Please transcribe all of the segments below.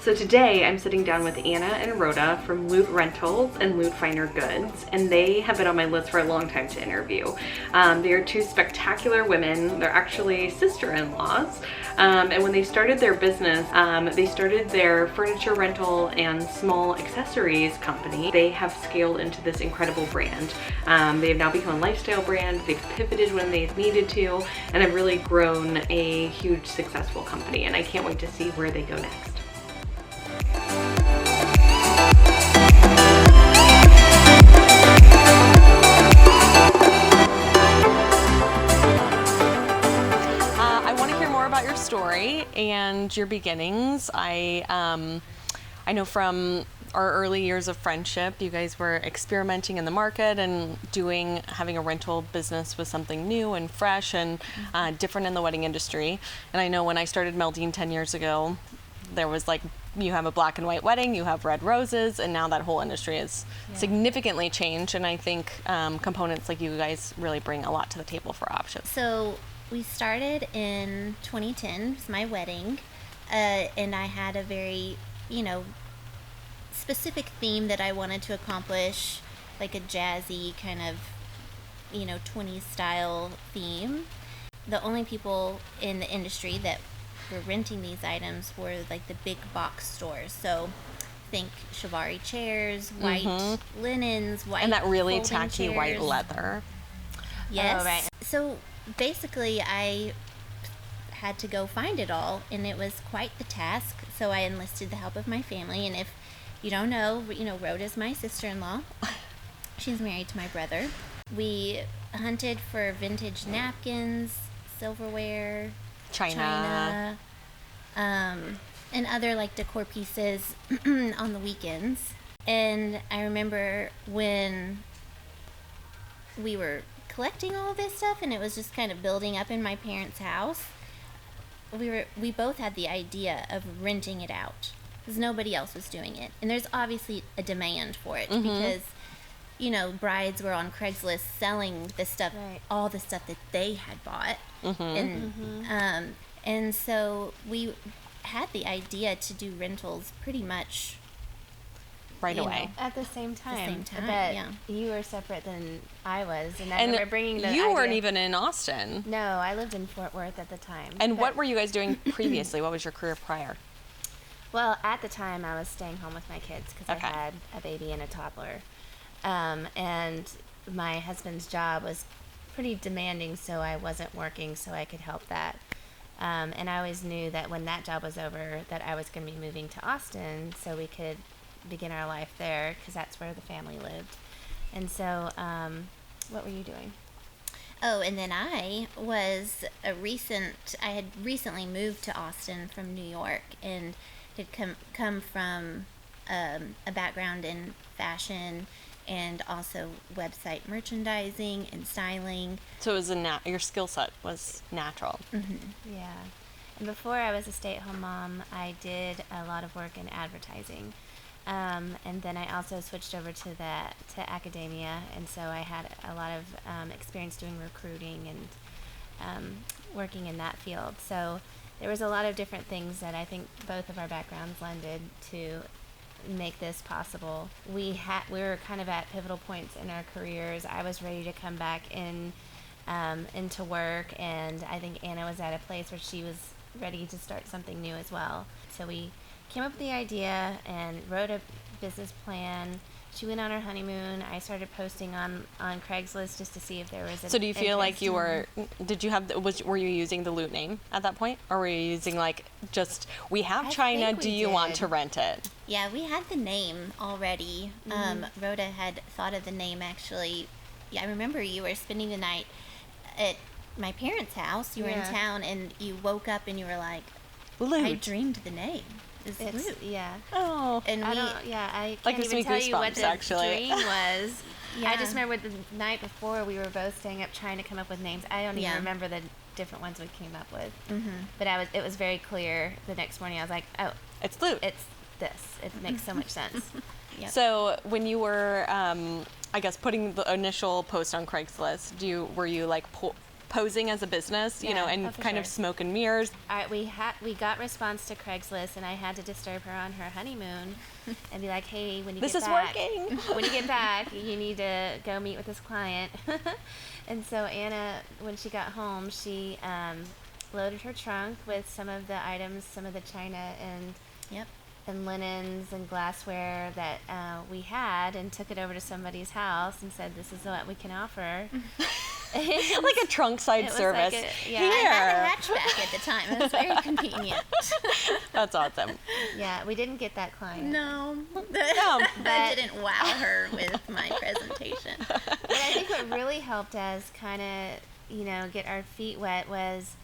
So today I'm sitting down with Anna and Rhoda from Loot Rentals and Loot Finer Goods, and they have been on my list for a long time to interview. They are two spectacular women. They're actually sister-in-laws, and when they started their business, they started their furniture rental and small accessories company. They have scaled into this incredible brand. They have now become a lifestyle brand. They've pivoted when they've needed to, and have really grown a huge successful company, and I can't wait to see where they go next. Story and your beginnings. I know from our early years of friendship, you guys were experimenting in the market and having a rental business was something new and fresh and different in the wedding industry. And I know when I started Meldine 10 years ago, there was like, you have a black and white wedding, you have red roses, and now that whole industry has significantly changed. And I think components like you guys really bring a lot to the table for options. So we started in 2010, it was my wedding, and I had a very, specific theme that I wanted to accomplish, like a jazzy kind of, 20s style theme. The only people in the industry that were renting these items were like the big box stores. So think Chiavari chairs, white linens, white and that really folding tacky chairs. White leather. Yes. Oh, right. So basically I had to go find it all, and it was quite the task. So I enlisted the help of my family, and if you don't know, Rhoda's my sister-in-law. She's married to my brother. We hunted for vintage napkins, silverware, china, and other like decor pieces on the weekends. And I remember when we were collecting all of this stuff and it was just kind of building up in my parents' house, we both had the idea of renting it out because nobody else was doing it. And there's obviously a demand for it because brides were on Craigslist selling the stuff, all the stuff that they had bought. And so we had the idea to do rentals pretty much right away. At the same time. But you were separate than I was, and I remember bringing the you idea. weren't even in Austin. No, I lived in Fort Worth at the time. And what were you guys doing previously? What was your career prior? Well, at the time, I was staying home with my kids because I had a baby and a toddler. And my husband's job was pretty demanding, so I wasn't working, so I could help that. And I always knew that when that job was over, that I was going to be moving to Austin so we could begin our life there, because that's where the family lived. And so, what were you doing? Oh, and then I had recently moved to Austin from New York and had come from a background in fashion and also website merchandising and styling. So it was your skill set was natural. Yeah. And before I was a stay-at-home mom, I did a lot of work in advertising. And then I also switched over to academia, and so I had a lot of experience doing recruiting and working in that field. So there was a lot of different things that I think both of our backgrounds lended to make this possible. We were kind of at pivotal points in our careers. I was ready to come back into work, and I think Anna was at a place where she was ready to start something new as well. So we came up with the idea and wrote a business plan. She went on her honeymoon. I started posting on Craigslist just to see if there was So do you feel like you were, were you using the Loot name at that point? Or were you using we have China, do you want to rent it? Yeah, we had the name already. Rhoda had thought of the name actually. Yeah, I remember you were spending the night at my parents' house. You were in town and you woke up and you were like, Loot. I dreamed the name. It's Loot. Yeah. Oh. And I can't even tell you what the dream was. I just remember the night before we were both staying up trying to come up with names. I don't even remember the different ones we came up with. But it was very clear the next morning. I was like, oh, it's Loot. It's this. It makes so much sense. Yep. So when you were, I guess, putting the initial post on Craigslist, were you posing as a business, you know, and kind of smoke and mirrors. All right, we got response to Craigslist, and I had to disturb her on her honeymoon and be like, hey, when you get back, working. when you get back, you need to go meet with this client. And so Anna, when she got home, she loaded her trunk with some of the items, some of the china and linens and glassware that we had, and took it over to somebody's house and said, this is what we can offer. Like a trunk side service. Like I had a hatchback at the time. It was very convenient. That's awesome. Yeah, we didn't get that client. No. That didn't wow her with my presentation. But I think what really helped us kind of, you know, get our feet wet was,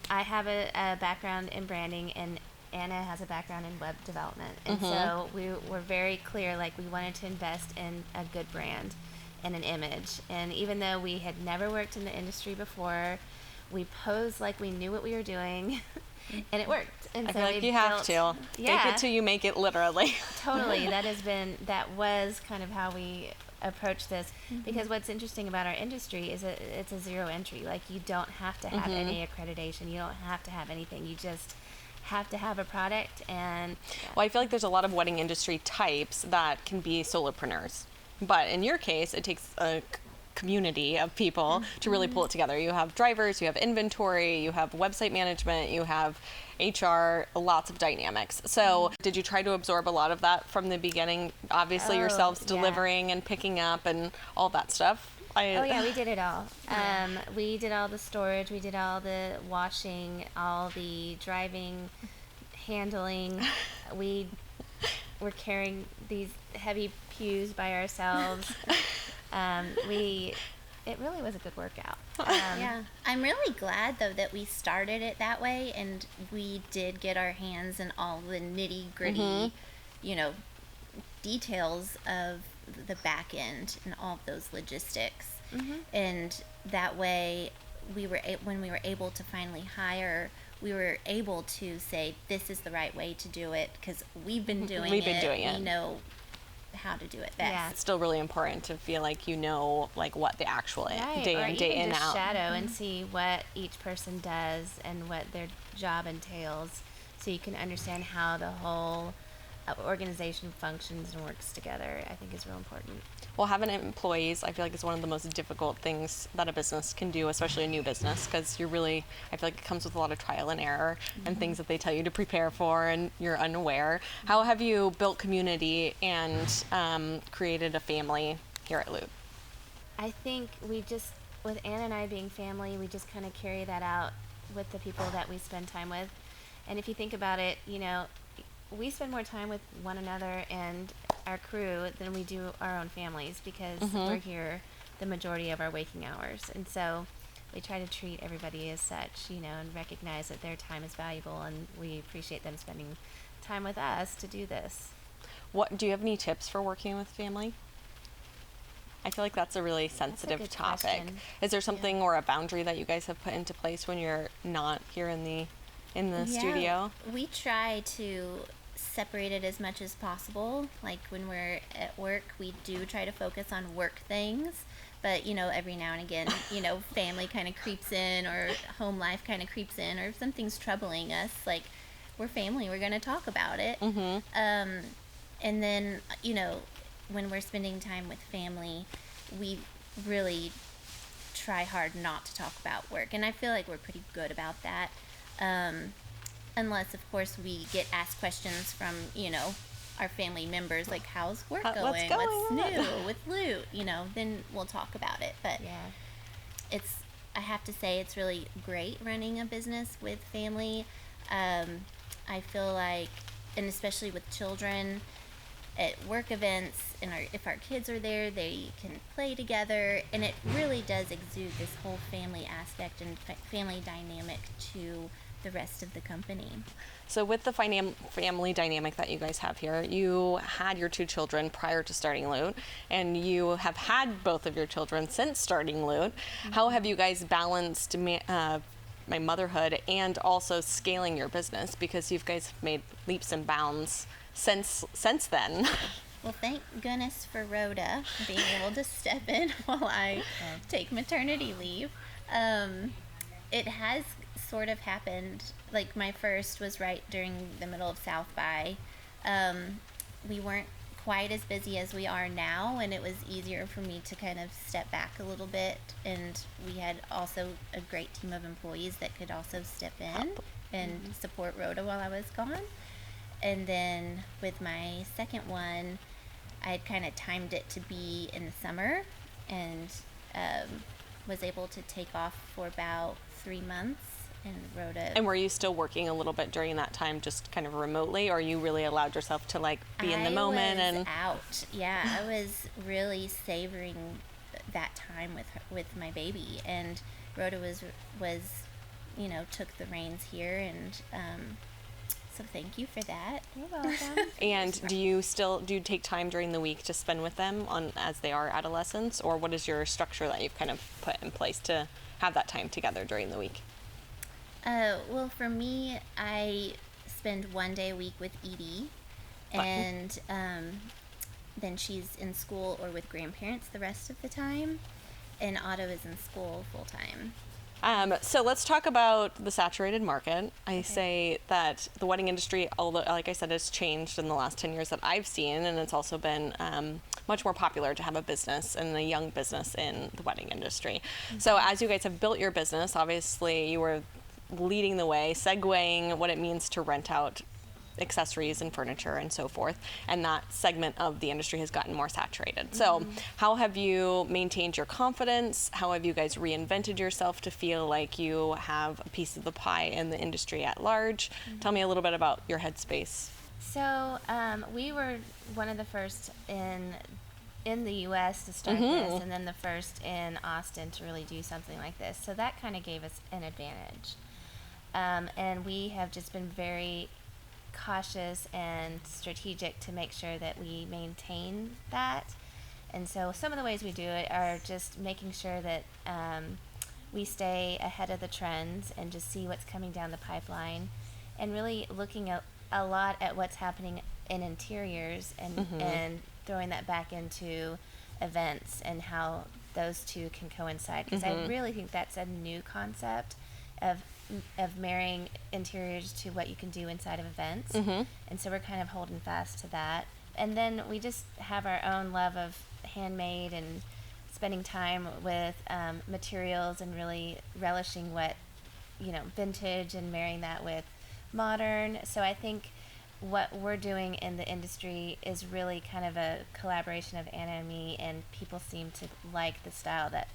I have a background in branding, and Anna has a background in web development. And so we were very clear, like, we wanted to invest in a good brand and an image. And even though we had never worked in the industry before, we posed like we knew what we were doing, and it worked. And I so feel like you have to. Fake it till you make it, literally. Totally. That was kind of how we approach this, because what's interesting about our industry is that it's a zero entry. Like, you don't have to have any accreditation. You don't have to have anything. You just have to have a product. And well, I feel like there's a lot of wedding industry types that can be solopreneurs, but in your case, it takes a community of people to really pull it together. You have drivers, you have inventory, you have website management, you have HR, lots of dynamics. So did you try to absorb a lot of that from the beginning? Obviously yourselves delivering and picking up and all that stuff. We did it all. We did all the storage, we did all the washing, all the driving, handling. We were carrying these heavy pews by ourselves. It really was a good workout. I'm really glad, though, that we started it that way, and we did get our hands in all the nitty-gritty, you know, details of the back end and all of those logistics. And that way, when we were able to finally hire, we were able to say, this is the right way to do it, because we've been doing it. We know how to do it best. Yeah. It's still really important to feel like you know, like, what the actual day in, day in, out. Shadow and see what each person does and what their job entails, so you can understand how the whole organization functions and works together. I think is real important. Well, having employees, I feel like, is one of the most difficult things that a business can do, especially a new business, because I feel like it comes with a lot of trial and error and things that they tell you to prepare for, and you're unaware. How have you built community and created a family here at Loot? I think with Anna and I being family, we just kind of carry that out with the people that we spend time with. And if you think about it, you know, we spend more time with one another and our crew than we do our own families, because we're here the majority of our waking hours. And so we try to treat everybody as such, you know, and recognize that their time is valuable, and we appreciate them spending time with us to do this. Do you have any tips for working with family? I feel like that's a really sensitive topic. Question. Is there something or a boundary that you guys have put into place when you're not here in the studio? We try to separate it as much as possible. Like, when we're at work, we do try to focus on work things, but, you know, every now and again, you know, family kind of creeps in, or home life kind of creeps in, or if something's troubling us, like, we're family, we're going to talk about it. And then, you know, when we're spending time with family, we really try hard not to talk about work, and I feel like we're pretty good about that. Unless, of course, we get asked questions from, you know, our family members, like, how's work going? What's new with Loot? You know, then we'll talk about it. But I have to say, it's really great running a business with family. I feel like, and especially with children, at work events, and if our kids are there, they can play together, and it really does exude this whole family aspect and family dynamic to the rest of the company. So with the family dynamic that you guys have here, you had your 2 children prior to starting Loot, and you have had both of your children since starting Loot. How have you guys balanced my motherhood and also scaling your business, because you guys have made leaps and bounds since then? Well, thank goodness for Rhoda being able to step in while I take maternity leave. It has sort of happened, like my first was right during the middle of South by. We weren't quite as busy as we are now, and it was easier for me to kind of step back a little bit, and we had also a great team of employees that could also step in and support Rhoda while I was gone. And then with my second one, I had kind of timed it to be in the summer, and was able to take off for about 3 months. And Rhoda. And were you still working a little bit during that time, just kind of remotely, or you really allowed yourself to like be in the moment? I was out. Yeah, I was really savoring that time with my baby, and Rhoda was took the reins here, and so thank you for that. You're welcome. And do you take time during the week to spend with them as they are adolescents, or what is your structure that you've kind of put in place to have that time together during the week? Well, for me, I spend 1 day a week with Edie, and then she's in school or with grandparents the rest of the time, and Otto is in school full time. So let's talk about the saturated market. I say that the wedding industry, although, like I said, has changed in the last 10 years that I've seen, and it's also been much more popular to have a business and a young business in the wedding industry. Mm-hmm. So as you guys have built your business, obviously you were leading the way, segueing what it means to rent out accessories and furniture and so forth, and that segment of the industry has gotten more saturated. So how have you maintained your confidence? How have you guys reinvented yourself to feel like you have a piece of the pie in the industry at large? Tell me a little bit about your headspace. So we were one of the first in the U.S. to start this, and then the first in Austin to really do something like this. So that kind of gave us an advantage. And we have just been very cautious and strategic to make sure that we maintain that. And so some of the ways we do it are just making sure that we stay ahead of the trends and just see what's coming down the pipeline, and really looking a lot at what's happening in interiors, and throwing that back into events and how those two can coincide, because I really think that's a new concept of marrying interiors to what you can do inside of events. And so we're kind of holding fast to that. And then we just have our own love of handmade and spending time with materials and really relishing what, vintage, and marrying that with modern. So I think what we're doing in the industry is really kind of a collaboration of Anna and me, and people seem to like the style that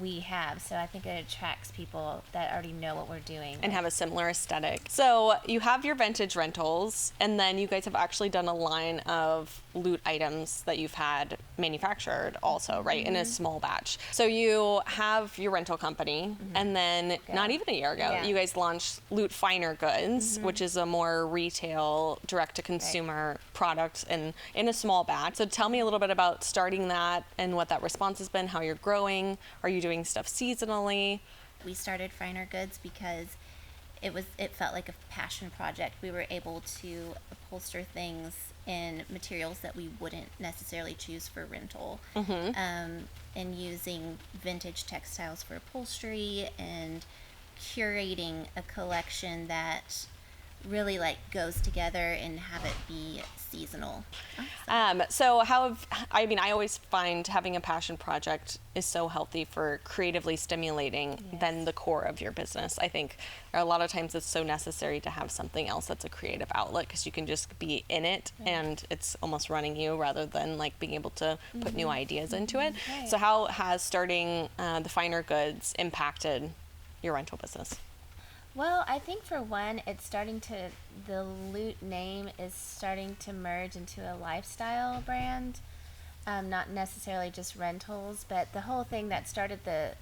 we have. So I think it attracts people that already know what we're doing. And have a similar aesthetic. So you have your vintage rentals, and then you guys have actually done a line of loot items that you've had manufactured also, right, in a small batch. So you have your rental company, and then not even a year ago, you guys launched Loot Finer Goods, which is a more retail, direct-to-consumer product in a small batch. So tell me a little bit about starting that and what that response has been, how you're growing. Are you doing stuff seasonally? We started Finer Goods because it felt like a passion project. We were able to upholster things in materials that we wouldn't necessarily choose for rental, and using vintage textiles for upholstery, and curating a collection that really goes together and have it be seasonal. So I always find having a passion project is so healthy for creatively stimulating than the core of your business. I think a lot of times it's so necessary to have something else that's a creative outlet, because you can just be in it and it's almost running you, rather than being able to put new ideas into it. Right. So how has starting the Finer Goods impacted your rental business? Well, I think for one, the Loot name is starting to merge into a lifestyle brand, not necessarily just rentals, but the whole thing that started the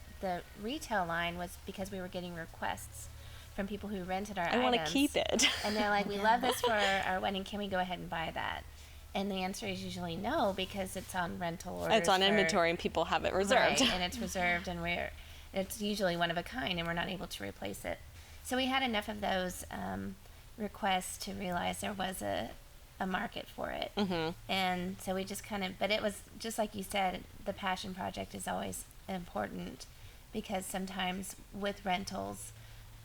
retail line was because we were getting requests from people who rented our items. I want to keep it. And they're like, we love this for our wedding, can we go ahead and buy that? And the answer is usually no, because it's on rental orders. It's on inventory and people have it reserved. Right, and it's reserved, and it's usually one of a kind, and we're not able to replace it. So we had enough of those requests to realize there was a a market for it. And so we just kind of, but it was just like you said, the passion project is always important, because sometimes with rentals,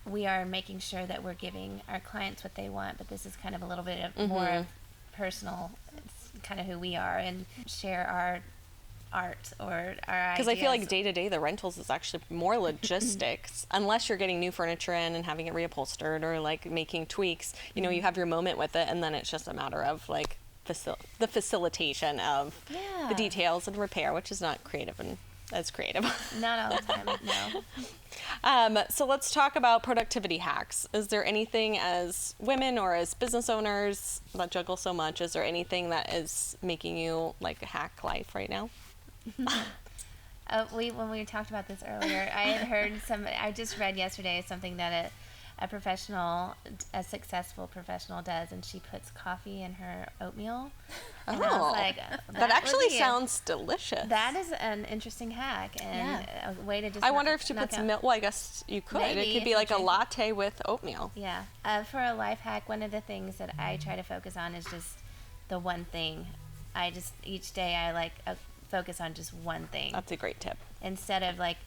we are making sure that we're giving our clients what they want, but this is kind of a little bit of more of personal. It's kind of who we are, and share our art or our ideas. Because I feel like day to day, the rentals is actually more logistics. Unless you're getting new furniture in and having it reupholstered or like making tweaks, you know, you have your moment with it, and then it's just a matter of like the facilitation of the details and repair, which is not creative and as creative. Not all the time, no. So let's talk about productivity hacks. Is there anything as women or as business owners that juggle so much, is there anything that is making you like hack life right now? When we talked about this earlier, I had heard I just read yesterday something that a successful professional does, and she puts coffee in her oatmeal. And I was like, that actually sounds delicious. That is an interesting hack, and a way to just I wonder if she puts milk. Well, I guess you could. Maybe, it could be like a latte with oatmeal. Yeah. For a life hack, one of the things that I try to focus on is just the one thing. Each day I focus on just one thing. That's a great tip. Instead of like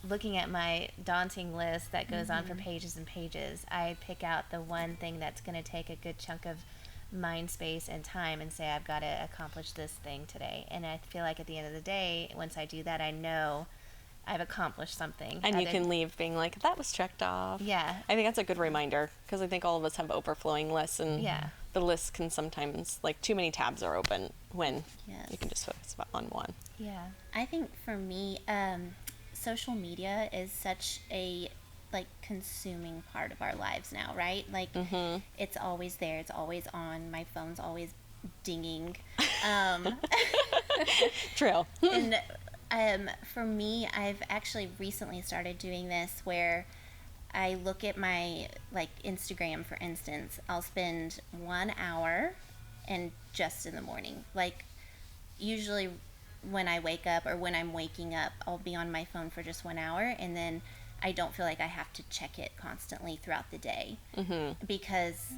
looking at my daunting list that goes on for pages and pages, I pick out the one thing that's going to take a good chunk of mind space and time, and say I've got to accomplish this thing today. And I feel like at the end of the day, once I do that, I know I've accomplished something. And you can leave being like, that was checked off. Yeah. I think that's a good reminder, because I think all of us have overflowing lists, and the list can sometimes, like, too many tabs are open when you can just focus on one. Yeah. I think for me, social media is such a consuming part of our lives now, right? Like it's always there, it's always on, my phone's always dinging. True. And for me, I've actually recently started doing this where I look at my Instagram, for instance. I'll spend 1 hour, and just in the morning, usually when I wake up or when I'm waking up, I'll be on my phone for just 1 hour, and then I don't feel like I have to check it constantly throughout the day, because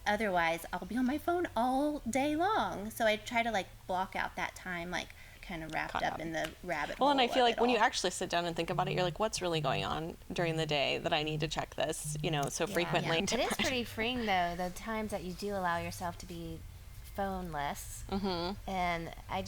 otherwise I'll be on my phone all day long. So I try to block out that time, kind of wrapped up in the rabbit hole. Well, and I feel like when you actually sit down and think about it, you're like, what's really going on during the day that I need to check this, so frequently. It is pretty freeing, though, the times that you do allow yourself to be phoneless. And I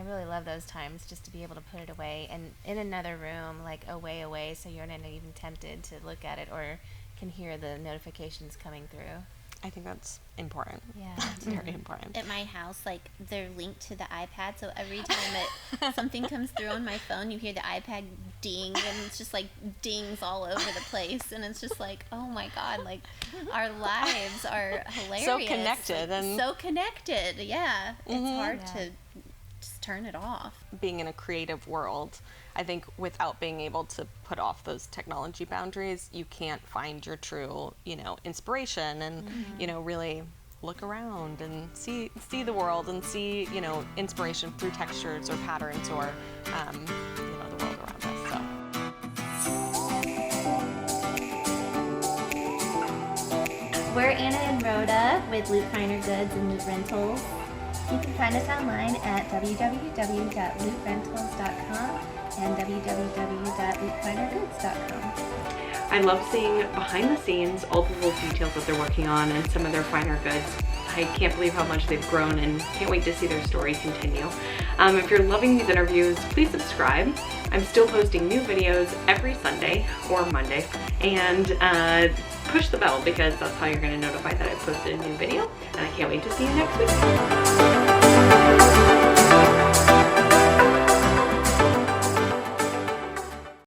really love those times, just to be able to put it away and in another room, away, so you're not even tempted to look at it or can hear the notifications coming through. I think that's important. Yeah. It's very important. At my house, they're linked to the iPad, so every time that something comes through on my phone, you hear the iPad ding, and it's just dings all over the place, and it's just oh my God, our lives are hilarious. So connected. So connected, yeah. It's hard to just turn it off. Being in a creative world, I think without being able to put off those technology boundaries, you can't find your true, inspiration and, really look around and see the world and see, inspiration through textures or patterns or, the world around us. So. We're Anna and Rhoda with Loop Finer Goods and Loop Rentals. You can find us online at www.looprentals.com and www.loopfinergoods.com. I love seeing behind the scenes all the little details that they're working on and some of their finer goods. I can't believe how much they've grown and can't wait to see their story continue. If you're loving these interviews, please subscribe. I'm still posting new videos every Sunday or Monday, and push the bell, because that's how you're going to notify that I posted a new video, and I can't wait to see you next week.